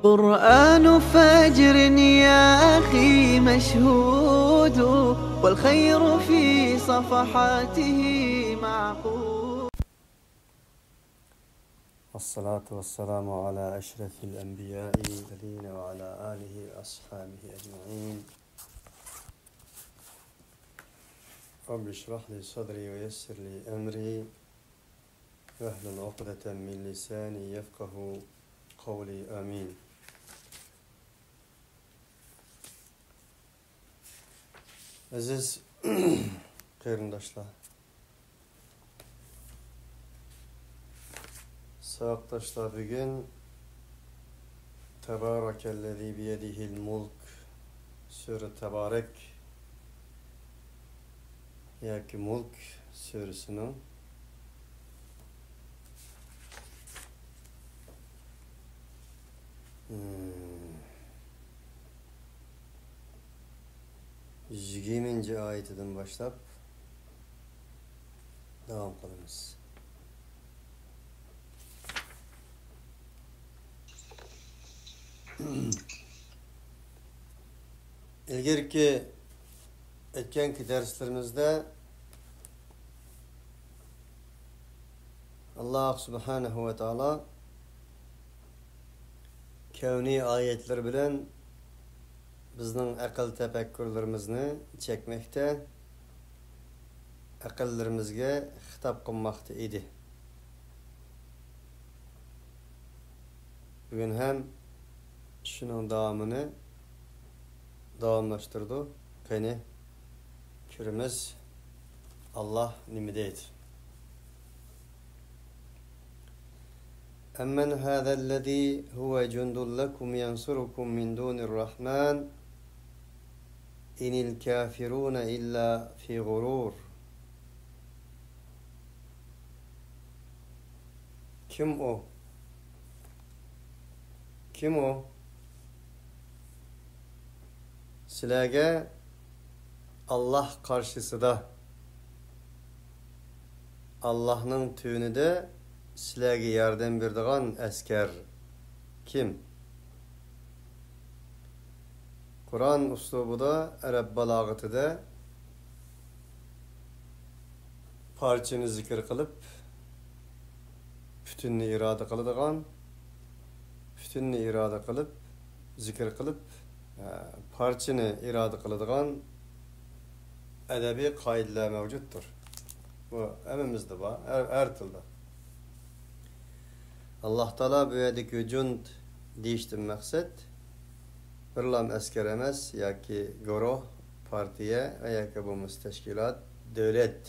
قرآن فجر يا أخي مشهود، والخير في صفحاته معقود. الصلاة والسلام على أشرف الأنبياء والمرسلين وعلى آله وأصحابه أجمعين. رب اشرح لي صدري ويسر لي أمري واحلل عقدة من لساني يفقه قولي آمين. Aziz qarindoshlar, savoqdoshlar, bugun Tabarakallazi biyadihil mulk sura Tabarak yoki Mulk surasining 20. ayetinden başlap devam qilamiz. İlgirki etkenki derslerimizde Allah subhanahu ve taala kevni ayetler bilen bizning aql tafakkurlarimizni çekmekte, aqllarimizga hitap qilmoqda edi. Bugün hem şunun davamını davamlaştırdı. Qani kirimiz Allah nima deydi? Amman hadzal-lezî huve cundun lekum yansurukum min dûnir-rahmân inil kafirûne illa fi gurur. Kim o? Kim o? Sizlarga Allah karşısında, Allah'ın tüyünde sizlarga yardım berdigan askar kim? Kur'an uslubida, Arab balag'atida parchani zikr qilib, butunni iroda qiladigan, butunni iroda qilib, zikr qilib, parchani iroda qiladigan adabiy qoidalar mavjuddir. Bu hammamizda bor, har tilda. Allah Taala bu yerdagi jund deyishdan maqsad birlam askar emas yoki guruh, partiya yoki bo'lmasa tashkilot, davlat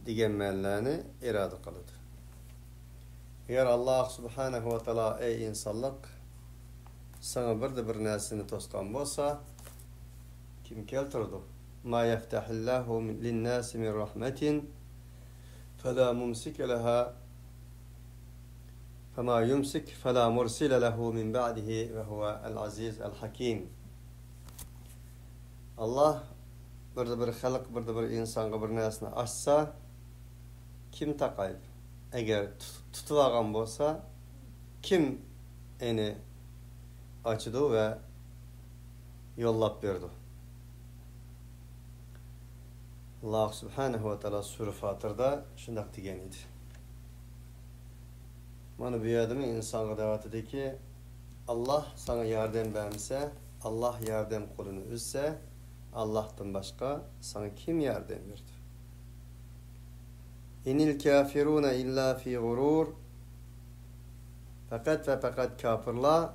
degan ma'nolarni iroda qiladi. Agar Allah subhanahu va taolo ey insonlik sana bir narsani to'sgan bo'lsa, kim keltirdi? Ma yaftahillahu lin-nasi min rahmatin fala mumsika laha فما يمسك فلا مرسل له من بعده وهو العزيز الحكيم. Allah bir xalq, bir insonga bir narsani açsa, kim taqaydi? Agar tutib olgan bo'lsa, kim eni açdı ve yollab berdi? Allah subhanahu ve taala sura Fatır'da shunday degan edi. Mana bu yerda insonga da'vat ediki, Allah sana yardım bermese, Allah yardım qo'lini uzsa, Allah'tan başka sana kim yardım berdi? İnil kafiruna illa fi gurur. Fakat ve fakat kafirlar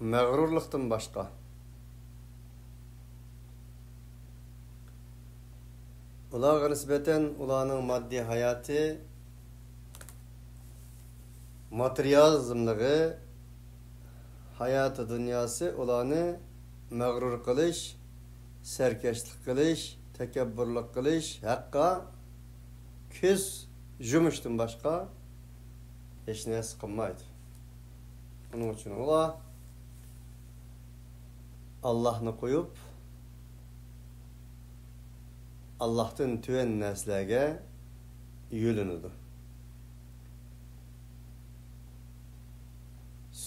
mağrurluktan başka. Ularga nisbeten ularning maddi hayatı, materyalizmlığı, hayatı dünyası ularni mağrur qilish, serkeşlik qilish, takabburlik qilish, haqqa ko'z yumishdan boshqa hech narsa qilmaydi. Buning uchun ular Allah'ni qo'yib, Allah'tan tüven narsalarga yo'linadi.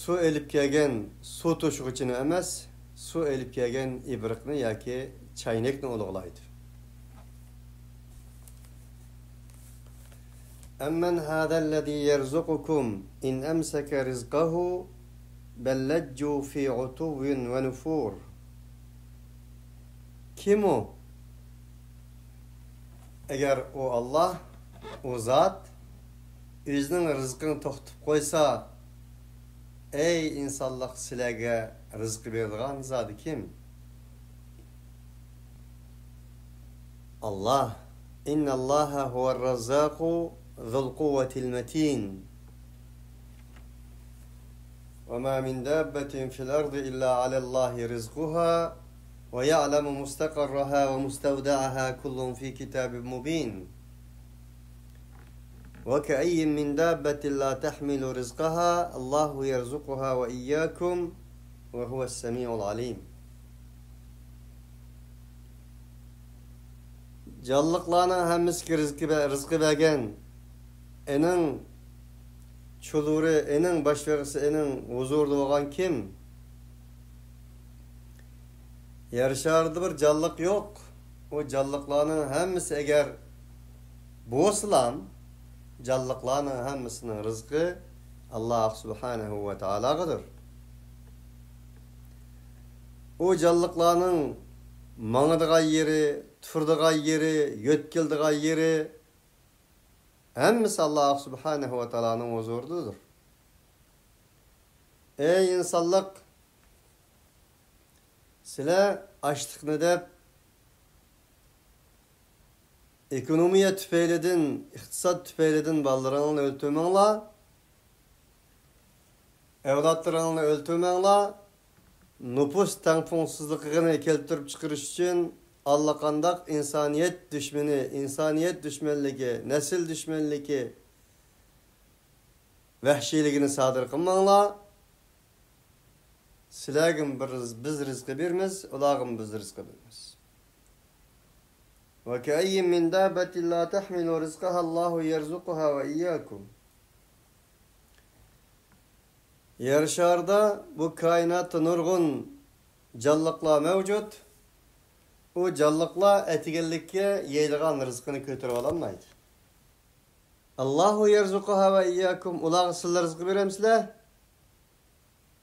su elip kelgen su toşuğuçunu emas, su elip kelgen ibriqni yoki chaynakni ulug'laydi. Amman hadallazî yerzuqukum in amsaka rizqahu bellajju fi utuvvin ve nufur. Kim o? Eğer o Allah, o zat özünün rızkını to'xtatib qo'ysa, ey insonlar sizlarga rizq beradigan zot kim? Allah. İnnallaha huvar-razzaqu zul kuvvetil metin. Ve ma min dabbetin fil ardı illa alallahi rizquha ve ya'lemu mustaqarraha ve mustawda'aha kullun fi kitabin mubin. Ve ka'ayyin min dabbetin la tahmilu rizqaha Allahu yerzuquha ve iyyakum ve huves-semi'ul alim. Canlıqlarning hammasiga rizqi bergan, ening chuluri, ening boshlig'isi, ening huzurida bo'lgan kim? Yer sharida bir canlıq yo'q. O canlıqlarning hammasi agar bo'lsalam, canlıqlarning hammasining rizqi Alloh subhanahu va taologadir. O canlıqlarning mağıdıgan yeri, turdigan yeri, yo'tkildigan yeri hammasi Alloh subhanahu va taoloning huzuridadir. Ey insonlar, sizlar ochliqni deb ekonomiya tufaylidan, iqtisod tufaylidan bolalaringni o'ltirmanglar, avlodlaringni o'ltirmanglar. Nüfus tengpungsuzluğunu keltirip çıkırış için allaqandaq insaniyet düşmeni, insaniyet düşmanligi, nesil düşmanligi, vahşiligini sadır qılmanglar. Sizlarga biz rizqi bermiz, ularga biz rizqi bermiz. Ve ka'ayyin min dabbetin la tahmilu rizqaha Allahu yerzuquha ve iyyakum. Yer şarda bu kainatda nurgun canlıqlar mevcut. O canlıqlar etigellikке yeydigan rizqini kötürüp alamaydı. Allahu yerzuquha ve iyyakum. Ulağı sizler rizqi beremsizler?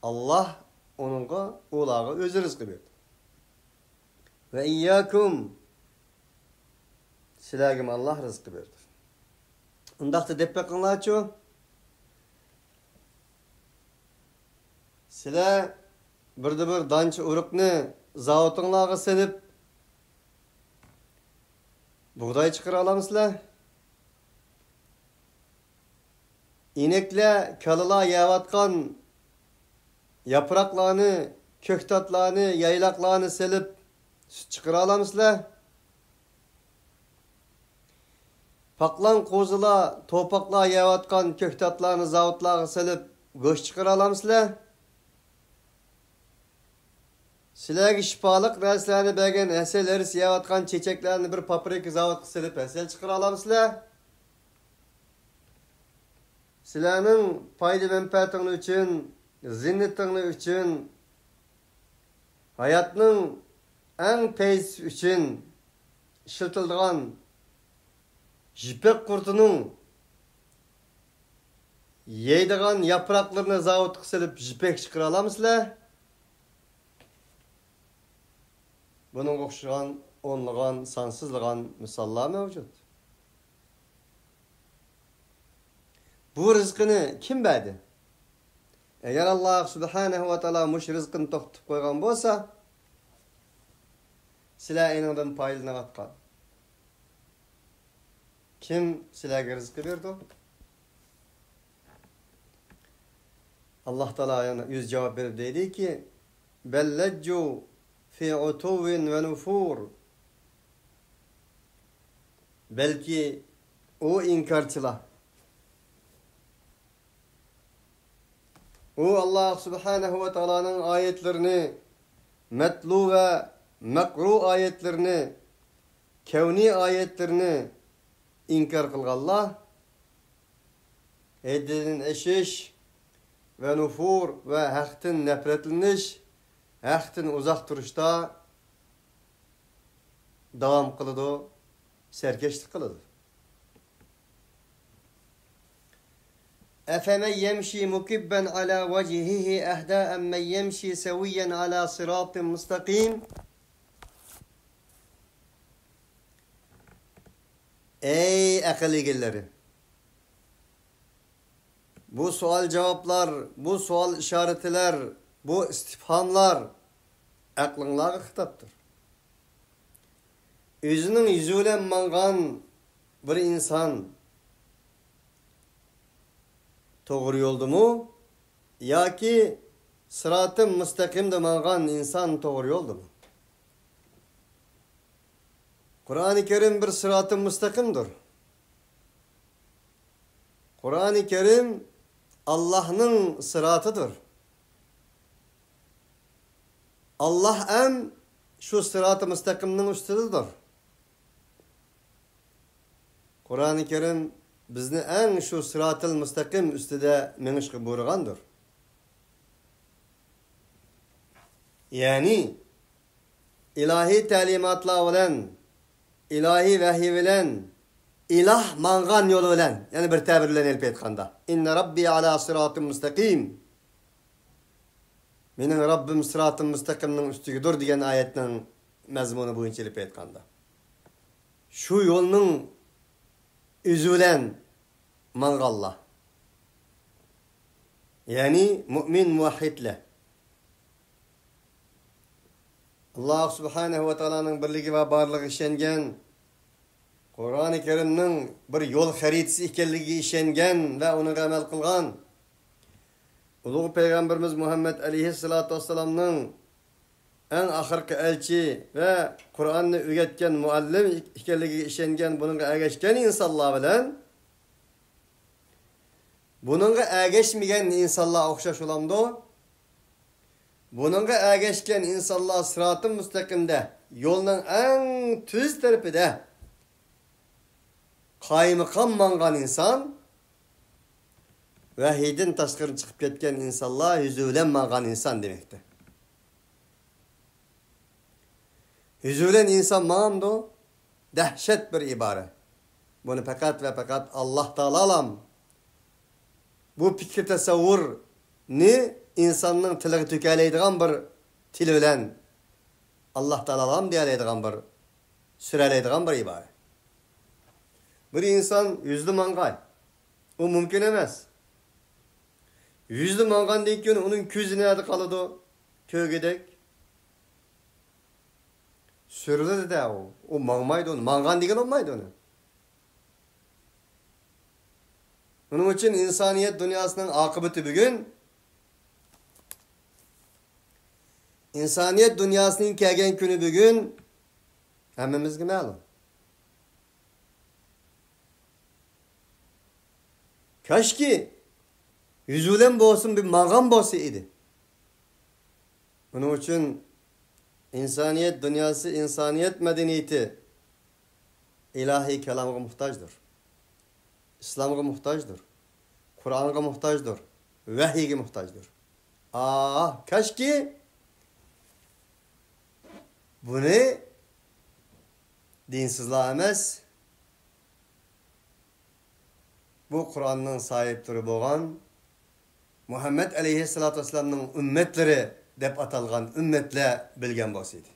Allah onunğa, ulağı özü rizqi berdi. Ve iyyakum. Sizlerge Allah rizqi berdi. Undaqda dep bakыңlarçı. Sizler bir dançı urukni zavotinglarga silib buğday chiqara olamsizlar? İnekler, kalalar yeyotgan yaproqlarni, ko'ktatlarni, yaylaqlarni silib sut chiqara olamsizlar? Paqlan qo'zilar, to'paqlar yeyotgan ko'ktatlarni zavodlarga silib go'sht chiqara olamsizlar? Sizlarga shifoliq narsalarni bergan asal eris yeyotgan chechaklarni bir paprika zavodga silib asal chiqara olamsizlar? Sizlarning foyda manfaatingiz uchun, zinnatingiz uchun, hayotning eng tez uchun ishlatilgan jipak qurtining yeydigan yaproqlarini zavodga silib jipak chiqara olamsizlar? Bunun o'xshagan o'nlagan, sansızlagan misollar mavjud. Bu rizqini kim berdi? Eğer Allah subhanahu va taolo mush rizqini to'xtatib qo'ygan bo'lsa, sizlar eningdan foydalanayotgan. Kim sizlarga rizqi berdi? Allah taolo yana yüz cevap berib deydiki: "Bellajju fi utuvin ve nufur." Belki o inkarçılar, o Allah subhanahu ve taala'nın ayetlerini, metlu ve mekru ayetlerini, kevni ayetlerini inkar kılganlar, edinin eşiş, ve nufur ve hak'tan nefretleniş, hak'tan uzak duruşta devam kılıdı, serkeşlik kılıdı. Efemen yemşi mukibben ala vecihihi ehda emmen yemşi seviyen ala sıratın müstakim. Ey akıl egeleri! Bu sual cevaplar, bu sual işaretler, bu istifhamlar aklınlarga hitaptır. Özünün yüzüyle mangan bir insan doğru yoldu mu? Ya ki sırat-ı müstakimde mangan insan doğru yoldu mu? Kur'an-ı Kerim bir sırat-ı müstakimdir. Kur'an-ı Kerim Allah'ın sıratıdır. Allah hem şu sırat-ı müstakimnin üstüdür. Kur'an-ı Kerim bizni en şu sırat-ı müstakim üstüde menişki buyurgandır. Yani ilahi talimatla bilen, ilahi vahiy bilen, ilah mangan yolu bilen, yani bir tabir bilen elp etkanda. İnne Rabbi ala sırat-ı müstakim. Menin Rabbim sırat-ı müstakimnin üstügüdür diyen ayetinin mezmunu boyunca elp etkanda. Şu yolun üzülen mangallah. Yani mümin muvahhidle. Allah subhanehu ve ta'ala'nın birligi ve barlığı işengen, Kur'an-ı Kerim'nin bir yol haritisi ikenligi işengen ve onu amel kılgan, Uluğ Peygamberimiz Muhammed aleyhissalatu vesselam'nın en ahirki elçi ve Kur'an'ı ügetken muallim ikenligi işengen, bununla ergeçken insanlar bilen, bununla ergeçmeyen insanlar okşaş olamdı. Bununla ergeçken insanlar sırat-ı müstakimde, yolun en tüz tarafıda kaymakam mangan insan, vahidin taşkırı çıkıp ketken insanlar hüzülen mangan insan demekti. Hüzülen insan mağamdı, dehşet bir ibare. Bunu fakat ve fakat Allah Teala alam. Bu fikir tasavvur ni insanın tiliği tükeleydiğen bir til bilen Allah Teala alam diyeleydiğen bir süreleydiğen bir ibare. Bir insan yüzlü mangay. O mümkün emez. Yüzlü mangan deyken onun küzü nerede kalıdı? Kögedek. Sürüldü de o. O mangmaydı onu. Mangan degen olmaydı onu. Onun için insaniyet dünyasının akıbeti bugün, insaniyet dünyasının kelgen günü bugün hemmemizge ma'lum. Kaşki yüzülen bolsun bir mangan bolsa idi. Onun için insaniyet dünyası, insaniyet medeniyeti ilahi kelamga muhtaçtır. İslam'a muhtaçtır. Kur'an'a muhtaçtır. Vahiy'e muhtaçtır. Kaşki bunu dinsizliğe emez, bu Kur'an'ın sahipleri boğan, Muhammed aleyhissalatu vesselam'ın ümmetleri dep atalgan ümmetle bilgen bolsaydı.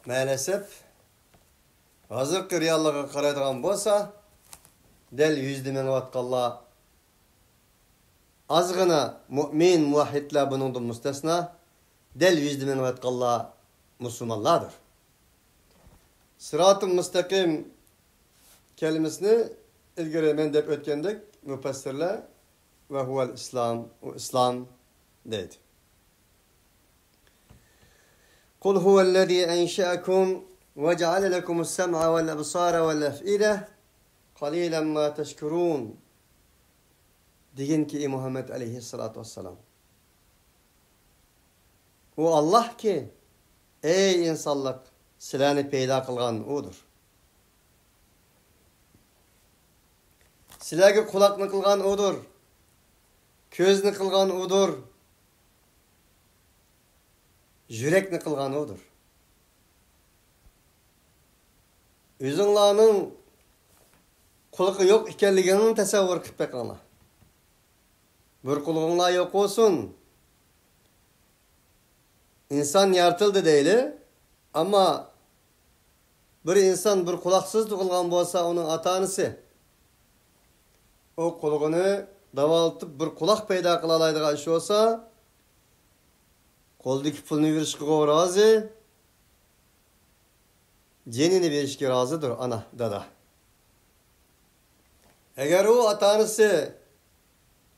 Maalesef hazırki reallığa qaraydigan bolsa, del 100 ming vatqallar azgına mümin muvahhidlar bunundan müstesna, del 100 ming vatqallar Müslümanlardır. Sırat-ı müstakim kelimesini ilgiri men dep ötkendik müfessirler ve huvel İslam, o İslam deydi. Kul huvellezî enşe'akum ve ceale lekumus-sem'a vel-ebsâre vel-ef'ide qalilan ma teşkurûn. Deyin ki Muhammed aleyhissalatu vesselam. O Allah ki ey insanlık sizlarni peyda kılgan odur. Sizlarga quloqni qilgan odur. Ko'zni qilgan odur. Yurakni qilgan odur. O'zinglarning quloqi yo'q ekanligini tasavvur qilib beqinglar. Bir qulog'inglar yo'q olsun. İnsan yaratıldı deyli, ama bir insan bir kulaksız tug'ilgan bo'lsa, onun ata-onasi o qulog'ini davolatib bir quloq paydo qila oladigan ish bo'lsa, qo'ldagi pulni berishga rozi, jenini berishga rozidir ana, dada. Agar o ata-onasi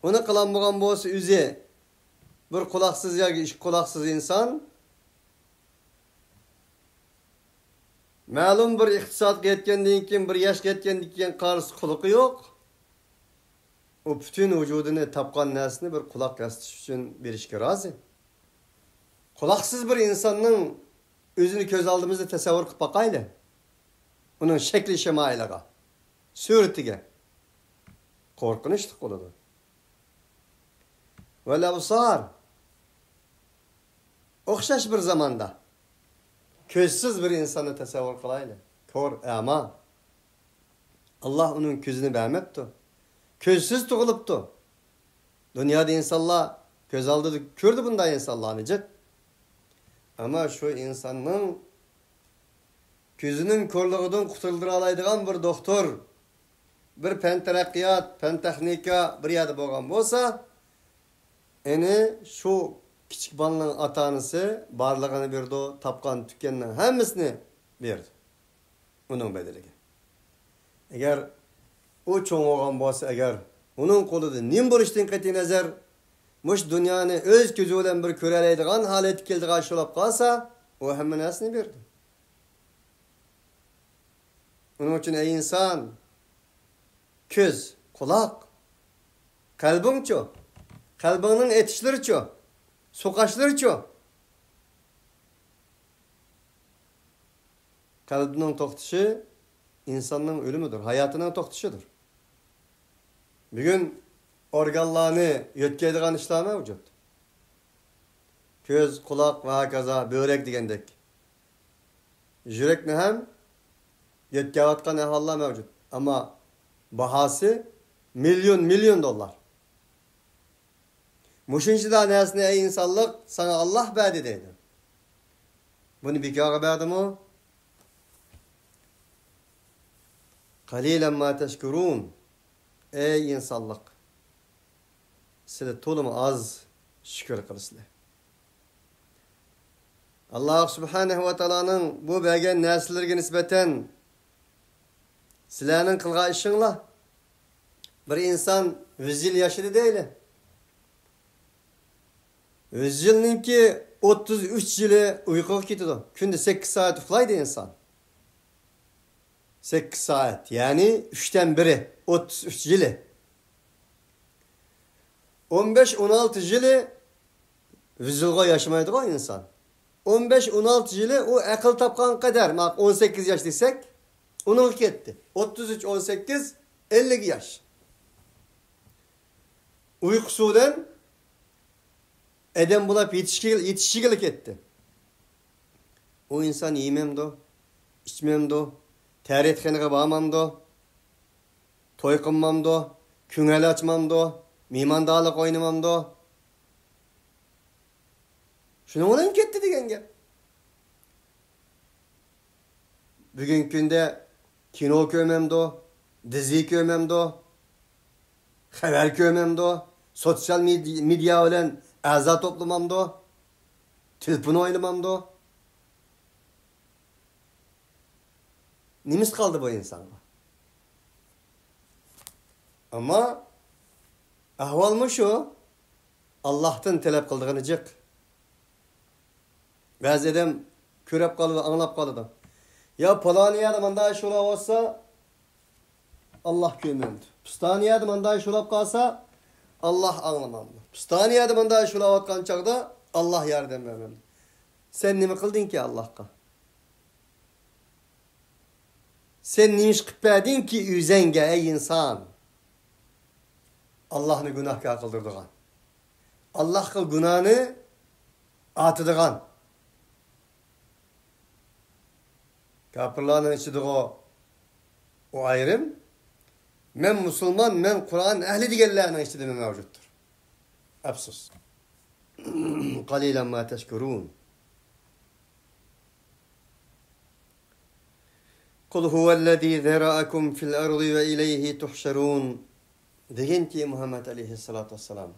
uni qilinmagan bo'lsa, o'zi bir kulaksız yoki ish kulaksız insan ma'lum bir iqtisodga yetgandan keyin, bir yoshga yetgandan keyin qarisi quloqi yo'q. O bütün vücudunu tapgan narsani bir quloq yasatish uchun berishga rozi. Quloqsiz bir insonning o'zini ko'z oldimizda tasavvur qilib boqayli. Uning shakli shamoiliga, suratiga qo'rqinchli bo'ladi. Ve labsar o'xshash bir zamanda ko'zsiz bir insonni tasavvur qilayli. Ko'r, ama Allah onun ko'zini bermabdi. Ko'zsiz tug'ilibdi. Dunyoda insonlar ko'z oldida ko'rdi bunday insonlarni. Ama şu insanın ko'zining ko'rligidan qutuldira oladigan bir doktor, bir fen taraqqiyot, fen texnika bir yerda bo'lgan bo'lsa, şu kichik bolaning ota-onasi barlig'ini berdi, tapgan tutganning hammasini berdi. Uning bedeliga. Agar o cho'ng bo'lgan bo'lsa, agar uning qo'lida nim bo'lishdan qat'iy nazar mush dunyoni o'z ko'zi bilan bir ko'ra oladigan holatga keldigan sholab qolsa, o hamma narsani berdi. Uning uchun ey inson, ko'z, quloq, qalbingchi, qalbingning etishlarichi, so'qashlarichi. Qalbning to'xtashi insonning o'limidir, hayotining to'xtashidir. Bugun organlarni yo'tkaydigan ishlar mavjud. Ko'z, quloq va hokazo, böbrek degandek. Yurakni ham yo'tkayotgan ahvollar mavjud. Ama bahası milyon dollar. Muşinchida narsani ey insonlik sana Allah berdi deydi. Bunu bekorga berdimi? Qalilan ma tashkurun. Ey insonlik. Sizlar to'limi az shukr qilasizlar. Allah subhanahu va taoloning bu bergan narsalarga nisbatan sizlarning qilgan ishinglar, bir inson 100 yil yashadi deyli. 100 yilninki 33 yili uyquga ketadi. Kunda 8 soat uxlaydi inson. 8 saat, yani 3'ten biri 33 yili. 15-16 yili 100 yilga yaşamaydigan inson. 15-16 yili o aql topgan kadar, 18 yaş desek, onun ketdi. 33-18 50 yaş. Uykusudan eden bulap yetişkilik etti. O insan yememdi, içmemdi, teriyatxanaga bormamdi, to'y qilmamdi, ko'ngil ochmamdi, mehmondorlik o'ynamamdi. Shuning bilan ketdi degan gap. Bugungi kunda kino ko'rmamdi, dizi ko'rmamdi, xabar ko'rmamdi, sotsial media bilan a'zo to'plamamdi, telefon o'ynamamdi. Nimiz kaldı bu insanga? Ama ahvalmış o, Allah'tan talep kıldığını cık. Bazı adam körep kalıdı, anlap kalıdı. Ya palani yadım anda şolap olsa Allah görmemdi. Pistani yadım anda şolap kalsa Allah anlamamdı. Pistani yadım anda şolap atkan çağda Allah yardım vermemdi. Sen ne mi kıldın ki Allah'a? Sen neymiş kıpırdın ki üzenge ey insan? Allah'ını günahkar kıldırdıgan. Allah'a günahını atıdıgan. Kapırlarının içinde o ayrım, men Müslüman, men Kur'an ehli digerlerinin içinde mevcuttur. Afsus. Qalilan ma teşkurun. Kul huvellezî zerâekum fil ardı ve ileyhi tuhşerûn. Deyin ki Muhammed aleyhissalatu vesselam.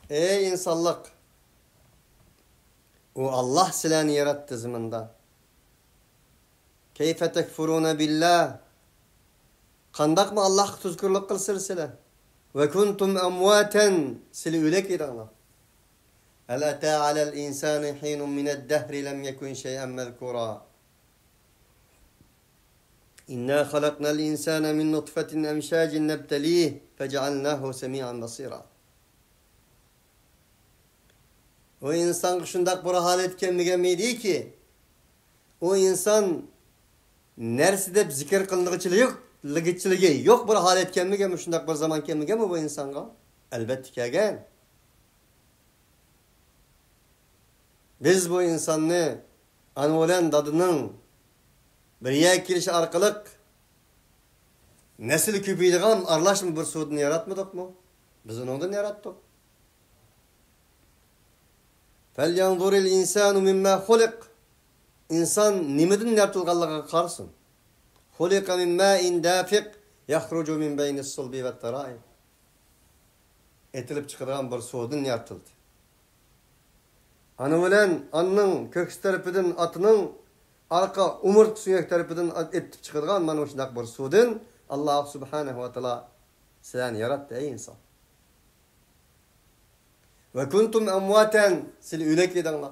Ey insanlık! O Allah silahını yarattı zımında. Keyfe tekfurûne billah. Kandak mı Allah tuzkurluk kılsır sile? Ve kuntum emvaten sili ülek idana. El etâ alel insâni hînun mined dehri lem yekun şey'en mezkura. İnna halaknal insâne min nutfetin emşâcin nebtelîh fecealnâhu semî'an basîrâ. O insan şundak bir hal etkenmige miydi ki o insan nersidep zikir kılınıgıçılığı yok bir hal etkenmige mi şundak bir zaman kemige mi bu insanga? Elbette ki egen. Biz bu insanı anvolen dadının bir yer kirişi arkalık nesil küpüydüğün arlaşma bir suudunu yaratmadık mı? Biz ondan yarattık. فَلْيَنْظُرِ الْاِنْسَانُ مِمَّا خُلِقْ İnsan nimedin yaratılganlığa karsın. خُلِقَ مِنْ مَاءٍ دَافِقْ يَخْرُجُ مِنْ بَيْنِ الصُّلْبِ وَالتَّرَائِبِ Etilip çıkılan bir suudun yaratıldı. Anının köks tarafıdan atının arka umurt suyak tarafıdan etip çıkılan manuşnak bir suudun Allah subhanahu wa ta'ala sen yarattı ey insan. Ve kuntum emvaten sil ülek edenler.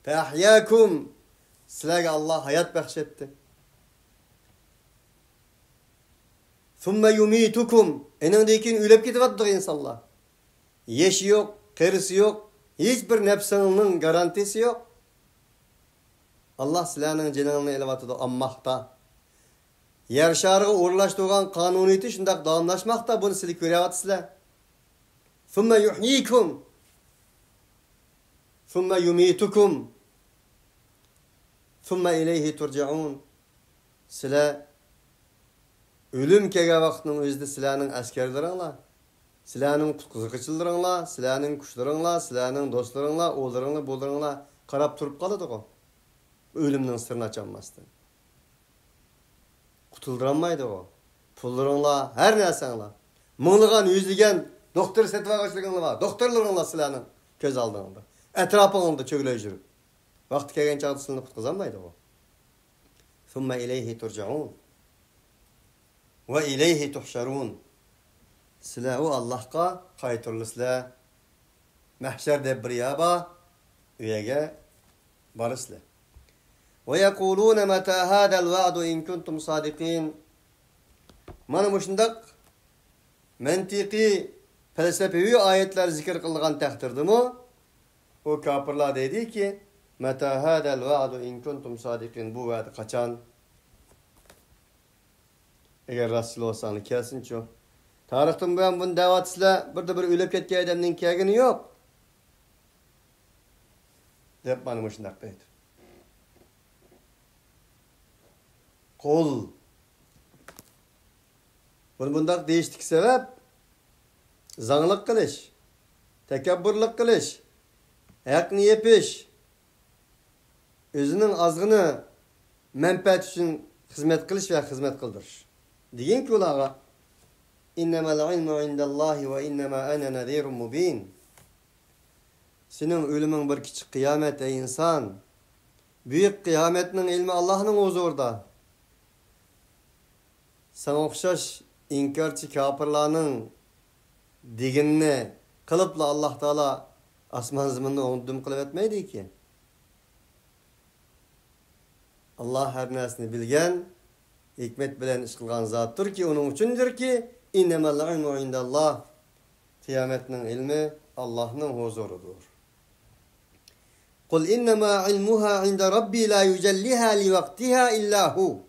Fe ahyâkum silâge Allah hayat bahşetti. Thumme yumitukum enindeykin ülep gitvatdır insanlar. Yeşi yok, kerisi yok, hiçbir nefsinin garantisi yok. Allah silahının cenanını elevatıda ammaqta. Yer şarığı uğurlaştırgan kanuniyeti şundak dağımlaşmakta bunu silik görevatı silah. ثُمَّ يُحْيِيكُمْ ثُمَّ يُمِيتُكُمْ ثُمَّ إِلَيْهِ تُرْجَعُونَ Sile ölüm kege vaktinin özde silahının askerlerinle, silahının kızıkçılarınla, silahının kuşlarınla, silahının dostlarınla, oğullarınla, boğullarınla karab turup kalıdı o. Ölümden sırrını açamazdı. Kutulduranmaydı o. Pullarınla, her nersenle. Mığlıgan, yüzlügen, doktor setva kaçlıkınla var. Doktorlarınla silahının köz aldığında. Etrafında çögüley jürüp. Vakti kegen çağdısını kutkazanmaydı o. ثُمَّ إِلَيْهِ تُرْجَعُونَ وَإِلَيْهِ تُحْشَرُونَ Silah o Allah'a kayıtırlı silah. Mahşerde bir yaba üyege barıslı. وَيَقُولُونَ مَتَى هَذَا الْوَعْدُ اِنْ كُنْتُمْ صَادِقِينَ Mana muşundak mentiki felsefevi ayetler zikir kılgan takdirdi mi? O kapırlar dedi ki مَتَى هَذَا الْوَعْدُ اِنْ كُنْتُمْ صَادِقِينَ Bu vaadi kaçan? Eğer Rasul olsanı kelsin ço. Tarihten ben bunu davatısıyla burada bir ölüp ketken adamın kegini yok. Dep bana muşundak deydi. Kol. Bundak değiştik sebep zanlık kılış, tekabburluk kılış, ayakını yepiş, özünün azgını menfaat için hizmet kılış veya hizmet kıldırış. Deyin ki ulağa İnnemel ilmu indallahi ve innema ene nezirun mubin. Senin ölümün bir küçük kıyamet ey insan. Büyük kıyametinin ilmi Allah'ın huzurda. Sana okşaş inkarçı kapırlarının diginini kılıpla Allah Teala asman zımını ondum kılıp etmeydi ki. Allah her nesini bilgen, hikmet bilen iş kılgan zattır ki, onun içindir ki innemel ilmu indallah. Kıyametinin ilmi Allah'ın huzurudur. Kul innema ilmuha inde rabbi la yücelliha li vaktiha illahu.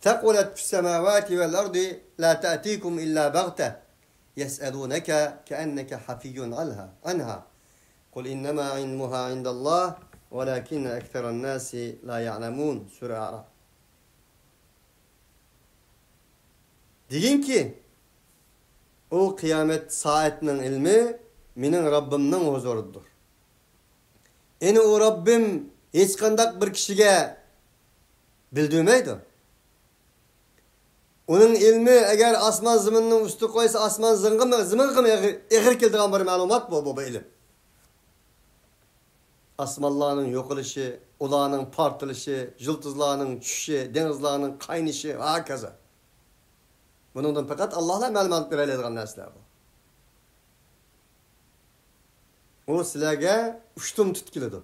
ثقلت في السماوات والأرض لا تأتيكم إلا بغتة يسألونك كأنك حفي عنها قل إنما علمها عند الله ولكن أكثر الناس لا يعلمون. Sure Araf. Deyin ki o kıyamet saatinin ilmi mening Rabbimning huzuridir. Eni o Rabbim hech qanday bir kishiga bildirmaydi. Onun ilmi eğer asman ziminin üstü koysa asman zimini egir keldiren bir malumat bu ilim. Asmanlarının yokılışı, ulağının partılışı, yıldızlarının düşüşü, denizlarının kaynışı, hakaza. Bunundan fakat Allah'la malumat verildiğin nesler bu. O sizlerge uçtum tutkilidir.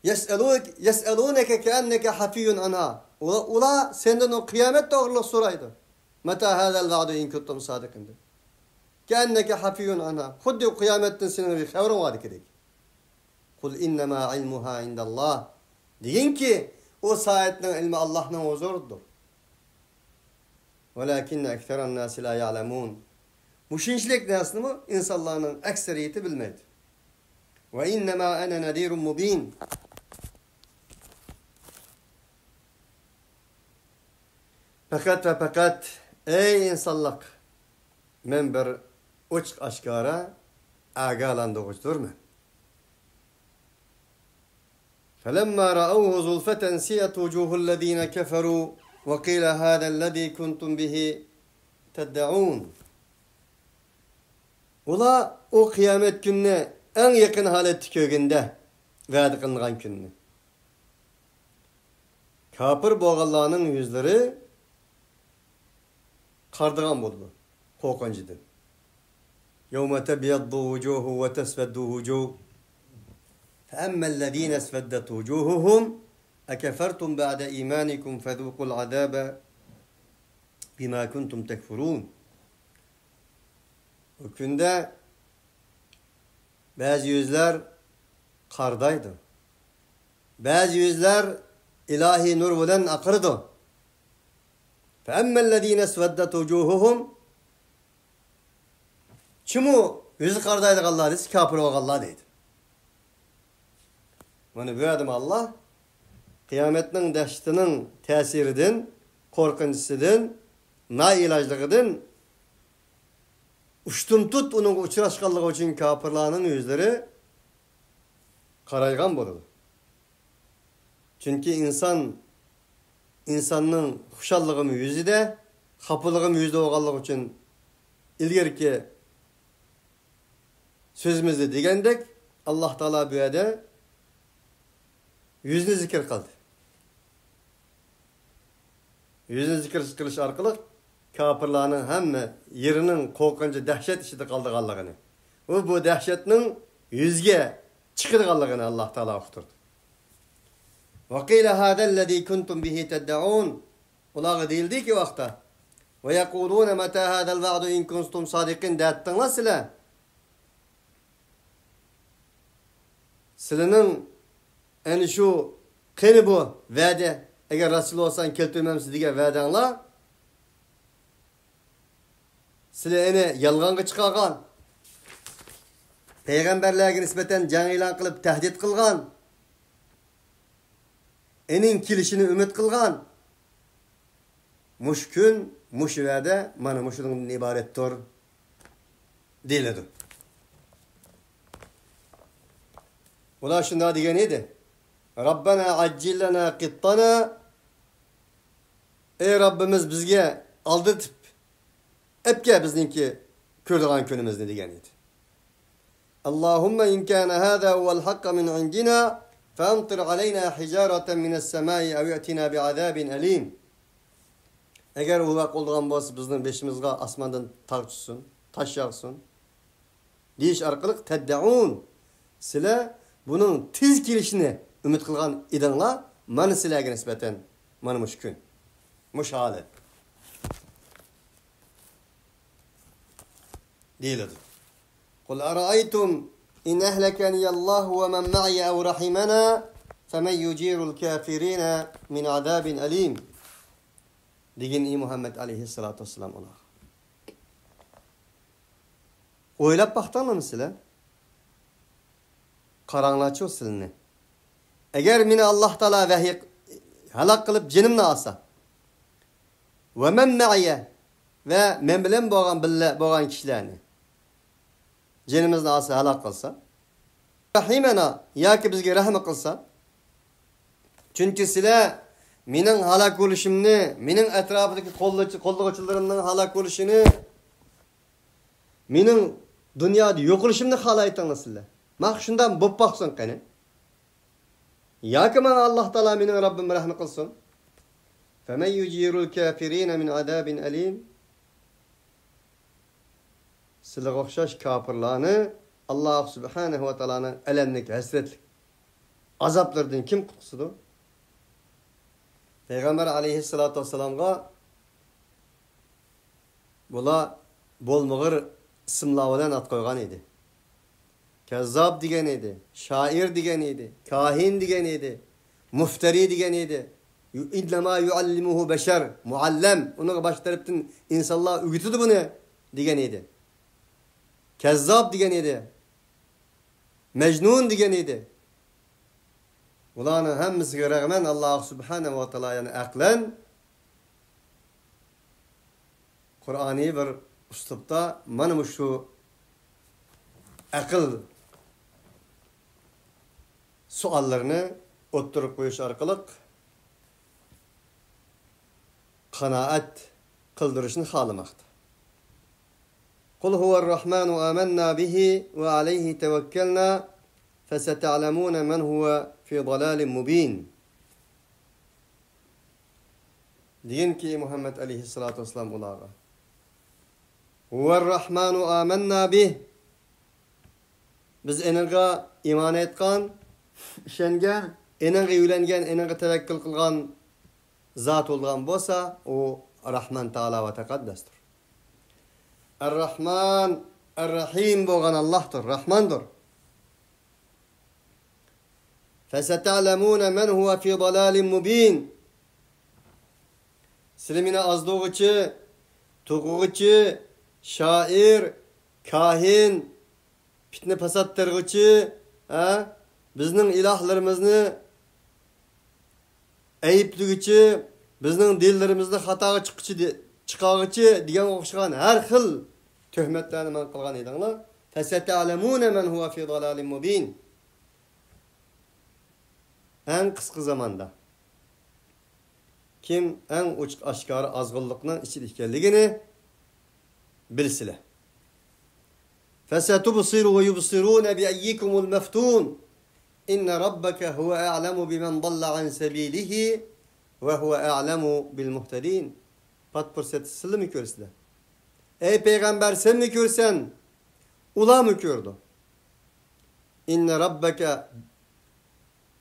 Yes'elûneke keenneke hafiyyun anha. Ula senden o kıyamet doğruluk soraydı. Meta hâzel va'du in kuntum sadikin. Keenneke hafiyyun anha. Huddi o kıyametten senin bir haberin vardı ki. Kul innema ilmuha indallah. Deyin ki o saatinin ilmi Allah'ın huzuridir. Velakinne ekseran nâsi la ya'lemûn. Müşinçlik nesli mi? İnsanların ekseriyeti bilmedi. Ve innema ene nedirun mubin. Fakat ve fakat ey insanlık men bir uçk aşkara ağalandığıçtır mı? فَلَمَّا رَأَوْهُ زُلْفَةً سِيَتْ وُجُوهُ الَّذ۪ينَ كَفَرُوا وَقِيلَ هَذَا الَّذ۪ي كُنْتُمْ بِهِ تَدَّعُونَ. Ula o kıyamet gününe en yakın halet köyünde vaat kılıngan gününü. Kafir boğalarının yüzleri kardıgan buldu. Korkuncudur. يَوْمَ تَبْيَضُّ وُجُوهُ وَتَسْوَدُّ وُجُوهُ فَأَمَّا الَّذ۪ينَ اسْوَدَّتْ وُجُوهُهُمْ اَكَفَرْتُمْ بَعْدَ اِيمَانِكُمْ فَذُوقُوا الْعَذَابَ بِمَا كُنْتُمْ تَكْفُرُونَ. O günde bazı yüzler kardaydı. Bazı yüzler ilahi nur bilen akırdı. فَأَمَّا الَّذ۪ينَ اسْوَدَّتْ وُجُوهُهُمْ Çimu yüzü kardaydı Allah dedi, kafir o Allah dedi. Bunu bu adam Allah kıyametin dehşetinin tesirinden, korkuncusudan, nailacılığından uçtum tut onun uçuraşkanlığı için kafirlarının yüzleri karaygan bulur. Çünkü insanın huşallığı yüzü de, kapılığı yüzde oğallığı için ilgerki sözümüzde degendek Allah Teala bu yerde yüzünü zikir kıldı. Yüzünü zikir kılış arkalık kafirlarının hem yerinin korkuncu dehşet içinde kaldığını. Bu dehşetinin yüzge çıkırdığını Allah Teala okuturdu. وَقِيلَ هَذَا الَّذ۪ي كُنْتُمْ بِهِ تَدَّعُونَ. Ulağı değildi ki vakta. وَيَقُولُونَ مَتَى هَذَا الْوَعْدُ اِنْ كُنْتُمْ صَادِقِينَ deettin la sile. Silenin en şu keni bu vade eğer Resul olsan keltirmemsi diye vaden la sile ene yalganga çıkargan peygamberlerge nispeten can ilan kılıp tehdit kılgan enin kilişini ümit kılgan muşkün muşvede mana muşunun ibarettir değildir. Ulan şunda diye neydi? Rabbena accillena qittana. Ey Rabbimiz bizge aldırtıp epke bizninki kürdüğün könümüz ne diyeniydi. Allahümme in kâne hâzâ huvel hakka min indina feamtir aleyna hicâraten mine's-semâi ev ye'tina bi'azâbin elîm. Eğer o vak olduğun bolsa bizning beşimizge asmandan tağ tushsun, taş yağsın. Deyiş arkalık tedde'ûn. Sile bunun tiz kelişini ümit kılgan idinla mana silerge nispeten mana müşkün. Müşhalet. Değildir. Kul ara'aytum in ehlekeniyallahu ve men ma'i ev rahimena فَمَنْ يُجِيرُ الْكَافِرِينَ مِنْ عَذَابٍ أَلِيمٍ degan Muhammed aleyhissalatu vesselam olar. O'ylab baxtanglarmi sizlar? Qaranglarchi sizlarni. Agar meni Alloh taolo vahiy halok qilib jinimni olsa va men ma'iya va men bilan bo'lgan kishilarni jinimizni olsa halok qilsa, rahimana yoki bizga rahm qilsa, chunki sizlar mening halok bo'lishimni, mening atrofidagi qo'llovchilarimning halok bo'lishini, mening dunyoda yo'qolishimni xohlaytinglar sizlar. Men shundan bo'lib boqsin qani. Yoki men Alloh taolo mening Robbim rahm qilsin. Faman yujirul kafirina min azabin alim. Sizlarga o'xshash kofirlarni Alloh subhanahu va taoloning alamlik, hasratlik azoblardan kim qutqizadi? Peygamber aleyhissalatu vesselam'a bular bo'lmag'ir ismlar bilan at qo'ygan edi. Kazzab degan edi, shoir degan edi, kahin degan edi, muftari degan edi. İnnama yuallimuhu beşer, muallim. Onun baş taraftan insanlar öğütüdü bunu degan edi. Kazzab degan edi. Mecnun degan edi. Ularning hammasiga rag'men Alloh subhanahu va taolo yani aqlan Qur'oniy bir uslubda mana shu aql savollarni o'ttirib qo'yish orqali qanoat qildirishni xohlamoqda. Qul huvar-rahmanu amanna bihi va alayhi tawakkalna فستعلمون من هو في ضلال مبين. Deyin ki Muhammed aleyhissalatu vesselam ularga. Huvar-rahmanu amanna bih. Biz enirga iman etgan, ishongan, enirga uylangan, enirga tavakkul qilgan zat bo'lgan bo'lsa, u Rahman taolo va taqaddasdir. Ar-Rahman, Ar-Rahim bo'lgan Allohdir, Rahmandir. فَسَتَعْلَمُونَ مَنْ هُوَ فِي ضَلَالٍ مُبِينٍ. Silimine azdığı tuğuğuçu, şair, kahin, fitne pasattırgıcı, bizning ilahlarimizni ayıplıgıcı, bizning dillerimizni hataga çıkağıcı degan o'xshagan har xil töhmetlarni man qilgan edinglar. فَسَتَعْلَمُونَ مَنْ هُوَ فِي ضَلَالٍ مُبِينٍ. En kısa zamanda kim en uçuk aşkarı azgınlıkla içiliklerliğini bilsile. فَسَتُبْصِرُ وَيُبْصِرُونَ بِأَيِّكُمُ الْمَفْتُونَ إِنَّ رَبَّكَ هُوَ أَعْلَمُ بِمَنْ ضَلَّ عَنْ سَبِيلِهِ وَهُوَ أَعْلَمُ بِالْمُهْتَدِينَ. Pat sili mi körsüle? Ey peygamber sen mi körsen? Ula mı kördü? İnne rabbeke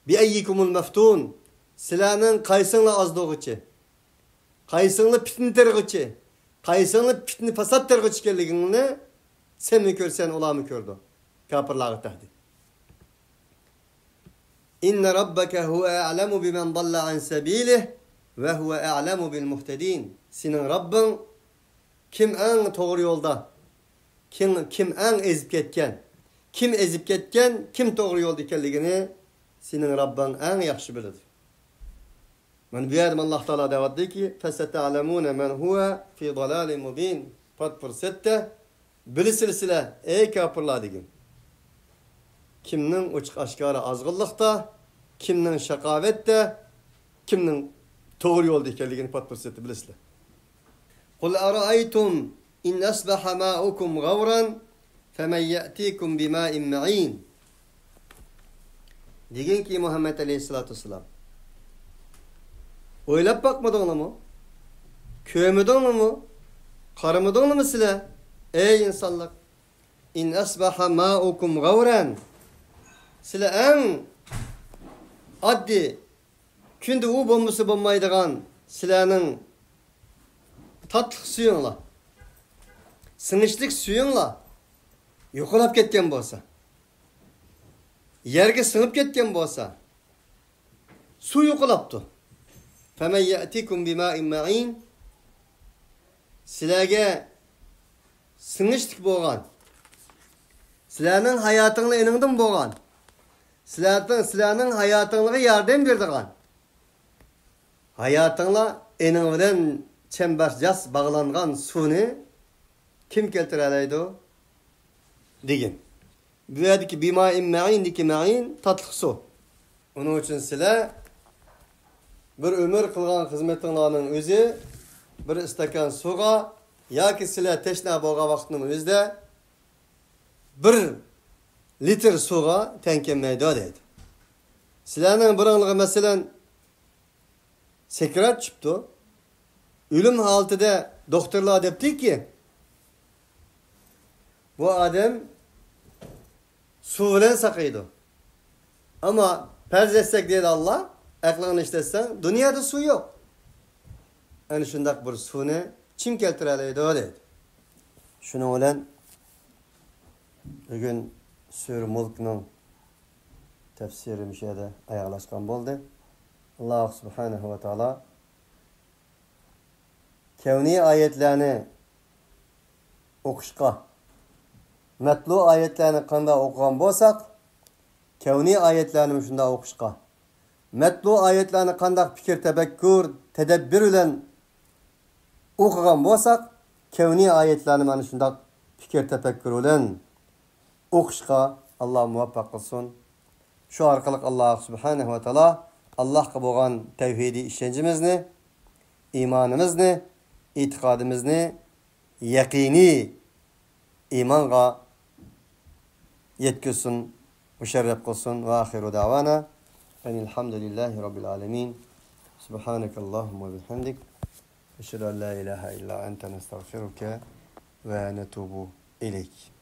bi'ayyikumul meftun. Silaның qaysыңla azdığıcı, qaysыңla pitni tergıcı, qaysыңla pitni fasat tergıcı kelligini sen mi körsen ula mı kördü? Kapırlağı tahdi. İnne rabbeke huve a'lemu bimen dalla an sebilih ve huve a'lemu bil muhtedin. Senin Rabbin kim en doğru yolda, kim en ezip ketken, kim doğru yolda kelligini senin Rabbin en yaxşı bilir. Men bu yerden Allah Teala davet ediyor ki فَسَتَعْلَمُونَ مَنْ هُوَ فِي ضَلَالٍ مُبِينٍ. Pat fırsette bilisile ey kapırlar deyin. Kimnin uçuk aşkarı azgınlıkta, kimnin şakavette, kimnin doğru yolda ikenligini pat fırsette bilisile. قُلْ أَرَأَيْتُمْ إِنْ أَصْبَحَ مَاؤُكُمْ غَوْرًا فَمَنْ يَأْتِيكُمْ بِمَاءٍ مَعِينٍ. Deyin ki Muhammed Aleyhisselatü Vesselam. Oylap bakmadın mı? Köymedin mi? Karımedin mi size? Ey insanlar. İn asbaha ma'ukum gavran. Size en addi kündü u bombusu bombaydıgan silenin tatlı suyunla, sınışlık suyunla yokulap ketken bolsa, yerge sınıp ketken bolsa, su yuqulaptı. Femen ye'tikum bima'in ma'in. Sizlarga singishlik bo'lgan. Sizlarning hayotingni eningdan bo'lgan. Sizlarning hayotingizga yordam berdigan. Hayotingla ening bilan çemberjas bağlangan suvni kim keltire alaydi? Degan. Bu yerdagi bima'in ma'in deki ma'in tatlı su. Onun için sizlar bir ömür kılgan hizmetinlarning o'zi bir istakan suga yoki sizlar teshna bo'lgan vaqtning o'zida 1 litr suga teng kelmaydi deydi. Sizlarning biringizga masalan sekrat chiqdi. Ölüm halatida doktorlar debdiki bu adam su bilan saqaydi. Ama farz etsek deydi Allah, aqlingni ishlatsan, dunyoda suv yo'q. Ana shundaq bir suvni kim keltira oladi deydi. Shuning bilan bugun Sura Mulkning tafsiri mishada oyoqlashgan bo'ldi. Alloh subhanahu va taolo kevni ayetlerini o'qishga, matlu ayetlerini qanday o'qigan bo'lsak, kevni ayetlerini shunda o'qishga, matlu ayetlerini qanday fikr, tafakkur, tadabbur bilan o'qigan bo'lsak, kevni ayetlerini mana shunda fikr, tafakkur bilan o'qishga Alloh muvaffaq qilsin. Shu orqali Alloh subhanahu va taolo Allohga bo'lgan tavhidiy ishonchimizni, iymonimizni, e'tiqodimizni yaqiniy iymonga yetkazsin, musharraf qilsin. Va axiru davana alhamdulillahi robbil alamin. Subhanakallahumma va bihamdik, ashhadu an la ilaha illa anta, nastaghfiruka va natubu ilayk.